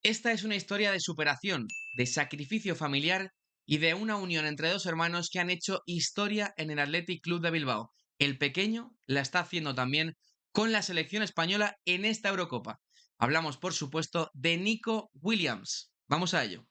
Esta es una historia de superación, de sacrificio familiar y de una unión entre dos hermanos que han hecho historia en el Athletic Club de Bilbao. El pequeño la está haciendo también con la selección española en esta Eurocopa. Hablamos, por supuesto, de Nico Williams. Vamos a ello.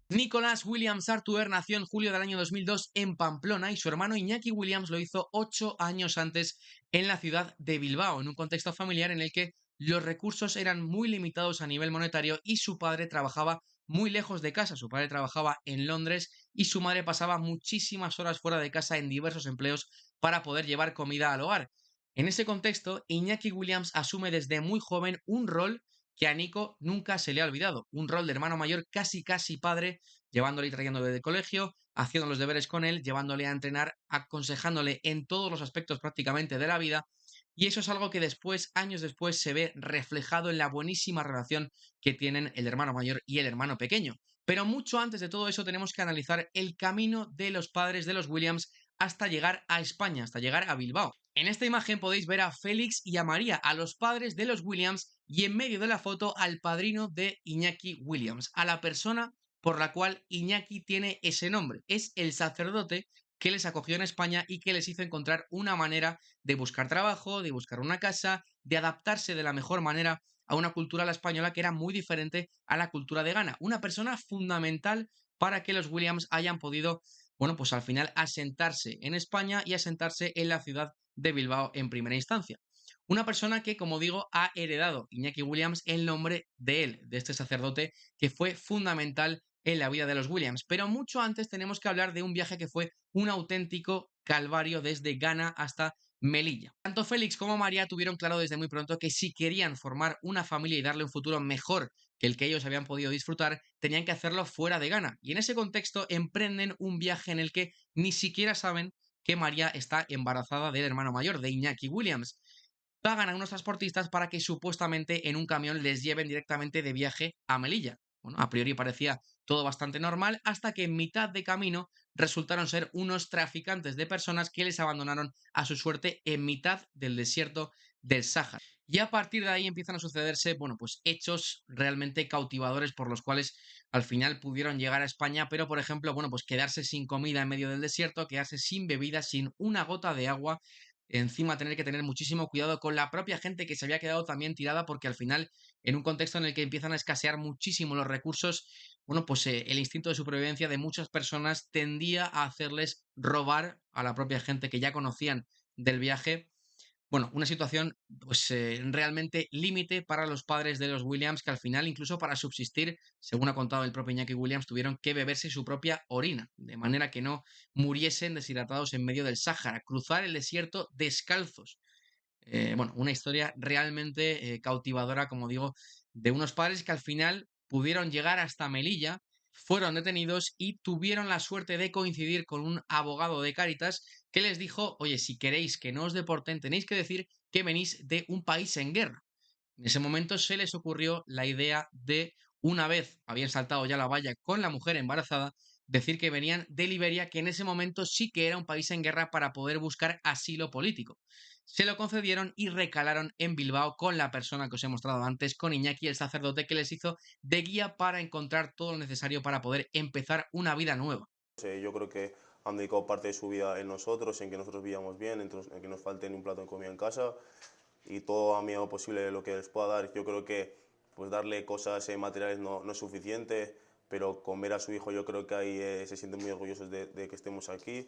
Nicolás Williams Artuer nació en julio del año 2002 en Pamplona y su hermano Iñaki Williams lo hizo 8 años antes en la ciudad de Bilbao, en un contexto familiar en el que los recursos eran muy limitados a nivel monetario y su padre trabajaba muy lejos de casa. Su padre trabajaba en Londres y su madre pasaba muchísimas horas fuera de casa en diversos empleos para poder llevar comida al hogar. En ese contexto, Iñaki Williams asume desde muy joven un rol que a Nico nunca se le ha olvidado, un rol de hermano mayor casi casi padre, llevándole y trayéndole del colegio, haciendo los deberes con él, llevándole a entrenar, aconsejándole en todos los aspectos prácticamente de la vida, y eso es algo que después, años después, se ve reflejado en la buenísima relación que tienen el hermano mayor y el hermano pequeño. Pero mucho antes de todo eso tenemos que analizar el camino de los padres de los Williams hasta llegar a España, hasta llegar a Bilbao. En esta imagen podéis ver a Félix y a María, a los padres de los Williams, y en medio de la foto al padrino de Iñaki Williams, a la persona por la cual Iñaki tiene ese nombre. Es el sacerdote que les acogió en España y que les hizo encontrar una manera de buscar trabajo, de buscar una casa, de adaptarse de la mejor manera a una cultura, la española, que era muy diferente a la cultura de Ghana. Una persona fundamental para que los Williams hayan podido, bueno, pues al final asentarse en España y asentarse en la ciudad de Bilbao en primera instancia. Una persona que, como digo, ha heredado Iñaki Williams el nombre de él, de este sacerdote que fue fundamental en la vida de los Williams. Pero mucho antes tenemos que hablar de un viaje que fue un auténtico calvario desde Ghana hasta Melilla. Tanto Félix como María tuvieron claro desde muy pronto que si querían formar una familia y darle un futuro mejor que el que ellos habían podido disfrutar, tenían que hacerlo fuera de Ghana. Y en ese contexto emprenden un viaje en el que ni siquiera saben que María está embarazada del hermano mayor, de Iñaki Williams. Pagan a unos transportistas para que supuestamente en un camión les lleven directamente de viaje a Melilla. Bueno, a priori parecía todo bastante normal hasta que en mitad de camino resultaron ser unos traficantes de personas que les abandonaron a su suerte en mitad del desierto del Sáhara. Y a partir de ahí empiezan a sucederse, bueno, pues hechos realmente cautivadores por los cuales al final pudieron llegar a España, pero por ejemplo, bueno, pues quedarse sin comida en medio del desierto, quedarse sin bebida, sin una gota de agua, encima tener que tener muchísimo cuidado con la propia gente que se había quedado también tirada, porque al final, en un contexto en el que empiezan a escasear muchísimo los recursos, bueno, pues el instinto de supervivencia de muchas personas tendía a hacerles robar a la propia gente que ya conocían del viaje. Bueno, una situación pues realmente límite para los padres de los Williams, que al final, incluso para subsistir, según ha contado el propio Iñaki Williams, tuvieron que beberse su propia orina, de manera que no muriesen deshidratados en medio del Sáhara, cruzar el desierto descalzos. Bueno, una historia realmente cautivadora, como digo, de unos padres que al final pudieron llegar hasta Melilla, fueron detenidos y tuvieron la suerte de coincidir con un abogado de Cáritas que les dijo: oye, si queréis que no os deporten, tenéis que decir que venís de un país en guerra. En ese momento se les ocurrió la idea de, una vez habían saltado ya la valla con la mujer embarazada, decir que venían de Liberia, que en ese momento sí que era un país en guerra, para poder buscar asilo político. Se lo concedieron y recalaron en Bilbao con la persona que os he mostrado antes, con Iñaki, el sacerdote, que les hizo de guía para encontrar todo lo necesario para poder empezar una vida nueva. Yo creo que han dedicado parte de su vida en nosotros, en que nosotros vivamos bien, en que nos falte ni un plato de comida en casa y todo a medida posible lo que les pueda dar. Yo creo que pues darle cosas materiales no es suficiente, pero con ver a su hijo yo creo que ahí se sienten muy orgullosos de que estemos aquí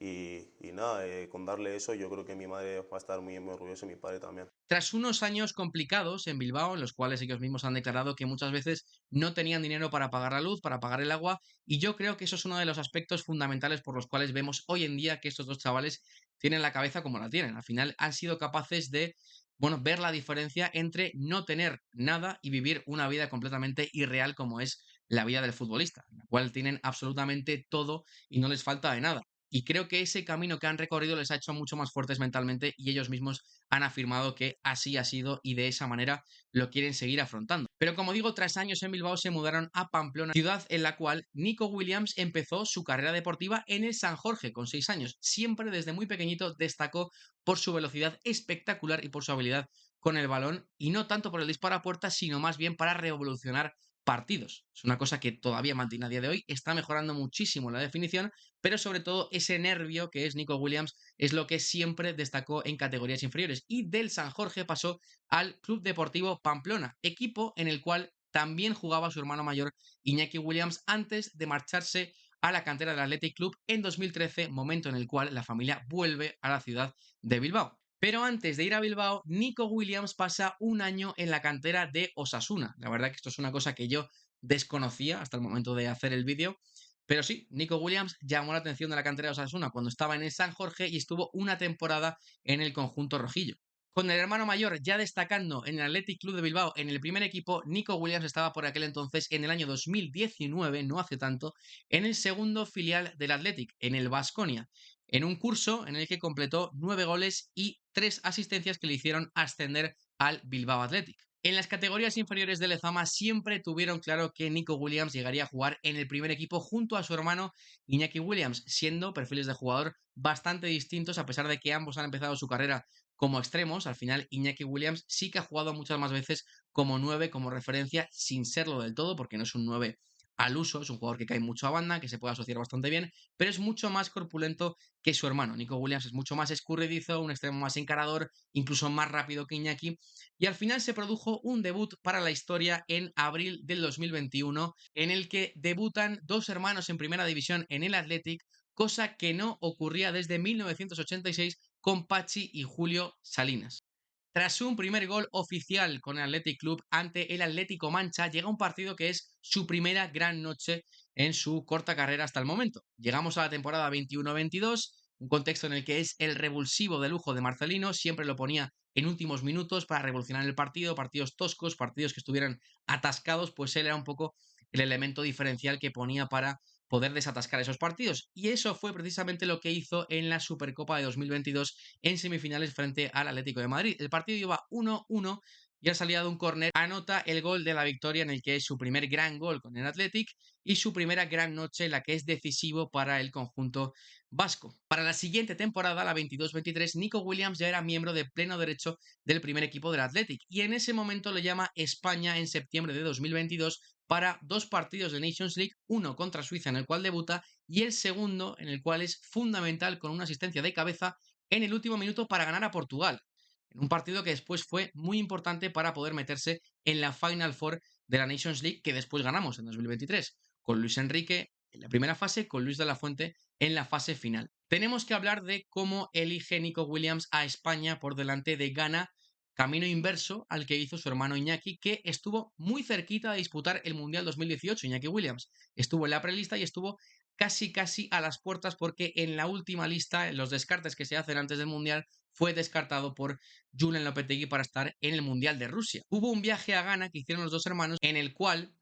y nada, con darle eso yo creo que mi madre va a estar muy orgullosa y mi padre también. Tras unos años complicados en Bilbao, en los cuales ellos mismos han declarado que muchas veces no tenían dinero para pagar la luz, para pagar el agua, y yo creo que eso es uno de los aspectos fundamentales por los cuales vemos hoy en día que estos dos chavales tienen la cabeza como la tienen. Al final han sido capaces de, bueno, ver la diferencia entre no tener nada y vivir una vida completamente irreal como es la vida del futbolista, en la cual tienen absolutamente todo y no les falta de nada. Y creo que ese camino que han recorrido les ha hecho mucho más fuertes mentalmente y ellos mismos han afirmado que así ha sido y de esa manera lo quieren seguir afrontando. Pero como digo, tras años en Bilbao se mudaron a Pamplona, ciudad en la cual Nico Williams empezó su carrera deportiva en el San Jorge con 6 años. Siempre desde muy pequeñito destacó por su velocidad espectacular y por su habilidad con el balón y no tanto por el disparo a puerta, sino más bien para revolucionar partidos. Es una cosa que todavía mantiene a día de hoy, está mejorando muchísimo la definición, pero sobre todo ese nervio que es Nico Williams es lo que siempre destacó en categorías inferiores y del San Jorge pasó al Club Deportivo Pamplona, equipo en el cual también jugaba su hermano mayor Iñaki Williams antes de marcharse a la cantera del Athletic Club en 2013, momento en el cual la familia vuelve a la ciudad de Bilbao. Pero antes de ir a Bilbao, Nico Williams pasa un año en la cantera de Osasuna. La verdad que esto es una cosa que yo desconocía hasta el momento de hacer el vídeo. Pero sí, Nico Williams llamó la atención de la cantera de Osasuna cuando estaba en el San Jorge y estuvo una temporada en el conjunto rojillo. Con el hermano mayor ya destacando en el Athletic Club de Bilbao en el primer equipo, Nico Williams estaba por aquel entonces en el año 2019, no hace tanto, en el segundo filial del Athletic, en el Baskonia, en un curso en el que completó 9 goles y 3 asistencias que le hicieron ascender al Bilbao Athletic. En las categorías inferiores de Lezama siempre tuvieron claro que Nico Williams llegaría a jugar en el primer equipo junto a su hermano Iñaki Williams, siendo perfiles de jugador bastante distintos a pesar de que ambos han empezado su carrera como extremos. Al final Iñaki Williams sí que ha jugado muchas más veces como 9, como referencia, sin serlo del todo, porque no es un 9 al uso, es un jugador que cae mucho a banda, que se puede asociar bastante bien, pero es mucho más corpulento que su hermano. Nico Williams es mucho más escurridizo, un extremo más encarador, incluso más rápido que Iñaki, y al final se produjo un debut para la historia en abril del 2021, en el que debutan dos hermanos en primera división en el Athletic, cosa que no ocurría desde 1986 con Pachi y Julio Salinas. Tras un primer gol oficial con el Athletic Club ante el Atlético Mancha, llega un partido que es su primera gran noche en su corta carrera hasta el momento. Llegamos a la temporada 21-22, un contexto en el que es el revulsivo de lujo de Marcelino, siempre lo ponía en últimos minutos para revolucionar el partido, partidos toscos, partidos que estuvieran atascados, pues él era un poco el elemento diferencial que ponía para poder desatascar esos partidos. Y eso fue precisamente lo que hizo en la Supercopa de 2022 en semifinales frente al Atlético de Madrid. El partido iba 1-1 y al salida de un córner anota el gol de la victoria en el que es su primer gran gol con el Athletic y su primera gran noche en la que es decisivo para el conjunto vasco. Para la siguiente temporada, la 22-23, Nico Williams ya era miembro de pleno derecho del primer equipo del Athletic y en ese momento le llama España en septiembre de 2022 para dos partidos de Nations League, uno contra Suiza en el cual debuta y el segundo en el cual es fundamental con una asistencia de cabeza en el último minuto para ganar a Portugal, en un partido que después fue muy importante para poder meterse en la Final Four de la Nations League que después ganamos en 2023, con Luis Enrique en la primera fase, con Luis de la Fuente en la fase final. Tenemos que hablar de cómo elige Nico Williams a España por delante de Ghana, camino inverso al que hizo su hermano Iñaki, que estuvo muy cerquita de disputar el Mundial 2018. Iñaki Williams estuvo en la prelista y estuvo casi a las puertas porque en la última lista, en los descartes que se hacen antes del Mundial, fue descartado por Julen Lopetegui para estar en el Mundial de Rusia. Hubo un viaje a Ghana que hicieron los dos hermanos en el cual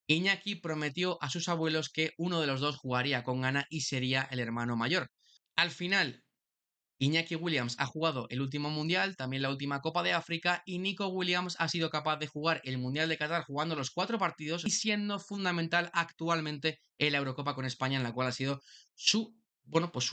Iñaki prometió a sus abuelos que uno de los dos jugaría con Ghana y sería el hermano mayor. Al final, Iñaki Williams ha jugado el último Mundial, también la última Copa de África, y Nico Williams ha sido capaz de jugar el Mundial de Qatar jugando los 4 partidos y siendo fundamental actualmente en la Eurocopa con España, en la cual ha sido su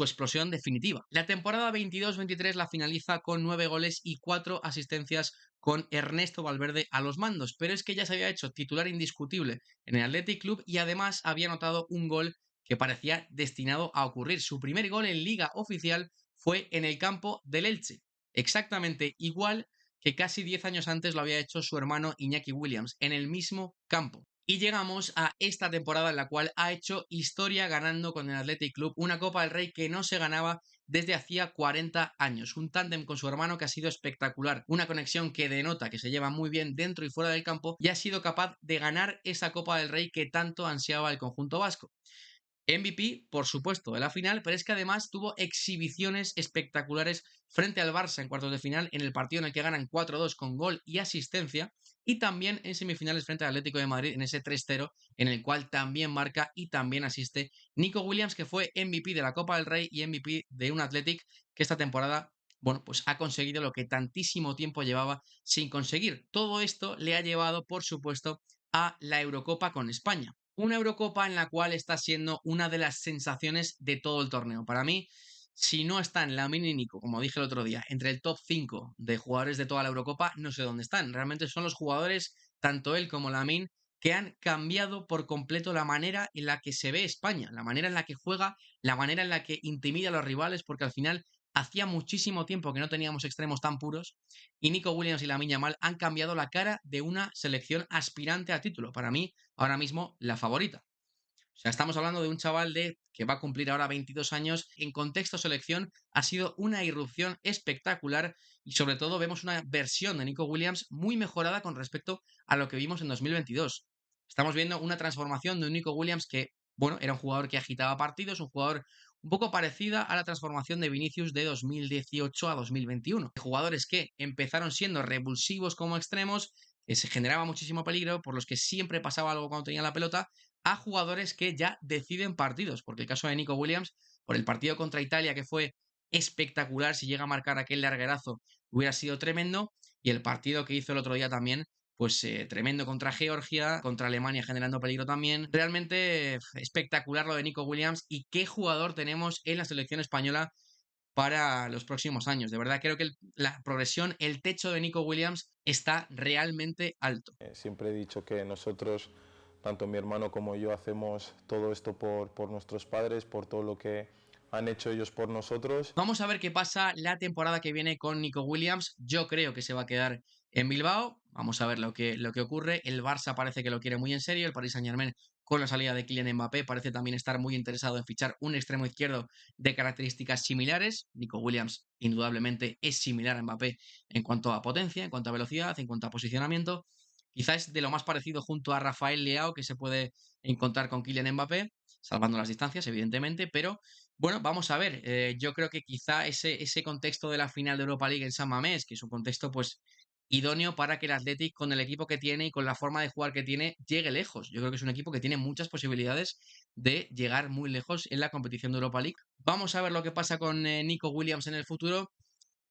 explosión definitiva. La temporada 22-23 la finaliza con 9 goles y 4 asistencias con Ernesto Valverde a los mandos, pero es que ya se había hecho titular indiscutible en el Athletic Club y además había anotado un gol que parecía destinado a ocurrir. Su primer gol en liga oficial fue en el campo del Elche, exactamente igual que casi 10 años antes lo había hecho su hermano Iñaki Williams, en el mismo campo. Y llegamos a esta temporada en la cual ha hecho historia ganando con el Athletic Club una Copa del Rey que no se ganaba desde hacía 40 años. Un tándem con su hermano que ha sido espectacular, una conexión que denota que se lleva muy bien dentro y fuera del campo y ha sido capaz de ganar esa Copa del Rey que tanto ansiaba el conjunto vasco. MVP, por supuesto, de la final, pero es que además tuvo exhibiciones espectaculares frente al Barça en cuartos de final, en el partido en el que ganan 4-2 con gol y asistencia, y también en semifinales frente al Atlético de Madrid en ese 3-0, en el cual también marca y también asiste Nico Williams, que fue MVP de la Copa del Rey y MVP de un Athletic que esta temporada, bueno, pues ha conseguido lo que tantísimo tiempo llevaba sin conseguir. Todo esto le ha llevado, por supuesto, a la Eurocopa con España. Una Eurocopa en la cual está siendo una de las sensaciones de todo el torneo. Para mí, si no están Lamine y Nico, como dije el otro día, entre el top 5 de jugadores de toda la Eurocopa, no sé dónde están. Realmente son los jugadores, tanto él como Lamine, que han cambiado por completo la manera en la que se ve España, la manera en la que juega, la manera en la que intimida a los rivales, porque al final hacía muchísimo tiempo que no teníamos extremos tan puros y Nico Williams y Lamine Yamal han cambiado la cara de una selección aspirante a título. Para mí, ahora mismo, la favorita. O sea, estamos hablando de un chaval que va a cumplir ahora 22 años. En contexto selección ha sido una irrupción espectacular y sobre todo vemos una versión de Nico Williams muy mejorada con respecto a lo que vimos en 2022. Estamos viendo una transformación de un Nico Williams que, bueno, era un jugador que agitaba partidos, un jugador un poco parecida a la transformación de Vinicius de 2018 a 2021. Jugadores que empezaron siendo revulsivos como extremos, que se generaba muchísimo peligro, por los que siempre pasaba algo cuando tenían la pelota, a jugadores que ya deciden partidos, porque el caso de Nico Williams, por el partido contra Italia, que fue espectacular, si llega a marcar aquel larguerazo, hubiera sido tremendo, y el partido que hizo el otro día también, pues tremendo contra Georgia, contra Alemania generando peligro también. Realmente espectacular lo de Nico Williams y qué jugador tenemos en la selección española para los próximos años. De verdad creo que la progresión, el techo de Nico Williams está realmente alto. Siempre he dicho que nosotros, tanto mi hermano como yo, hacemos todo esto por nuestros padres, por todo lo que han hecho ellos por nosotros. Vamos a ver qué pasa la temporada que viene con Nico Williams. Yo creo que se va a quedar en Bilbao. Vamos a ver lo que ocurre. El Barça parece que lo quiere muy en serio. El Paris Saint-Germain, con la salida de Kylian Mbappé, parece también estar muy interesado en fichar un extremo izquierdo de características similares. Nico Williams, indudablemente, es similar a Mbappé en cuanto a potencia, en cuanto a velocidad, en cuanto a posicionamiento. Quizás es de lo más parecido junto a Rafael Leao que se puede encontrar con Kylian Mbappé, salvando las distancias, evidentemente, pero bueno, vamos a ver. Yo creo que quizá ese contexto de la final de Europa League en San Mamés, que es un contexto pues idóneo para que el Athletic, con el equipo que tiene y con la forma de jugar que tiene, llegue lejos. Yo creo que es un equipo que tiene muchas posibilidades de llegar muy lejos en la competición de Europa League. Vamos a ver lo que pasa con Nico Williams en el futuro.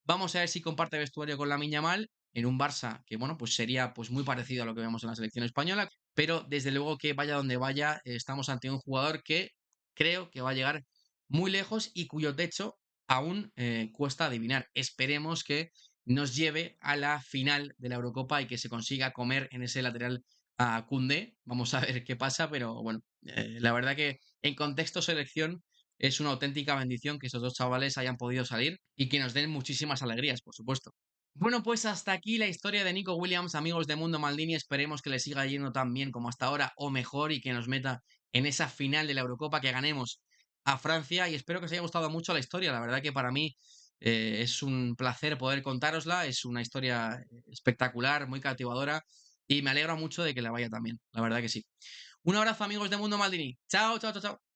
Vamos a ver si comparte vestuario con Lamine Yamal en un Barça que, bueno, pues sería pues muy parecido a lo que vemos en la selección española, pero desde luego que vaya donde vaya, estamos ante un jugador que creo que va a llegar muy lejos y cuyo techo aún cuesta adivinar. Esperemos que nos lleve a la final de la Eurocopa y que se consiga comer en ese lateral a Koundé. Vamos a ver qué pasa, pero bueno, la verdad que en contexto selección es una auténtica bendición que esos dos chavales hayan podido salir y que nos den muchísimas alegrías, por supuesto. Bueno, pues hasta aquí la historia de Nico Williams, amigos de Mundo Maldini. Esperemos que le siga yendo tan bien como hasta ahora o mejor y que nos meta en esa final de la Eurocopa, que ganemos a Francia y espero que os haya gustado mucho la historia. La verdad que para mí es un placer poder contárosla, es una historia espectacular, muy cautivadora y me alegro mucho de que la vaya también. La verdad que sí. Un abrazo, amigos de Mundo Maldini. Chao, chao, chao, chao.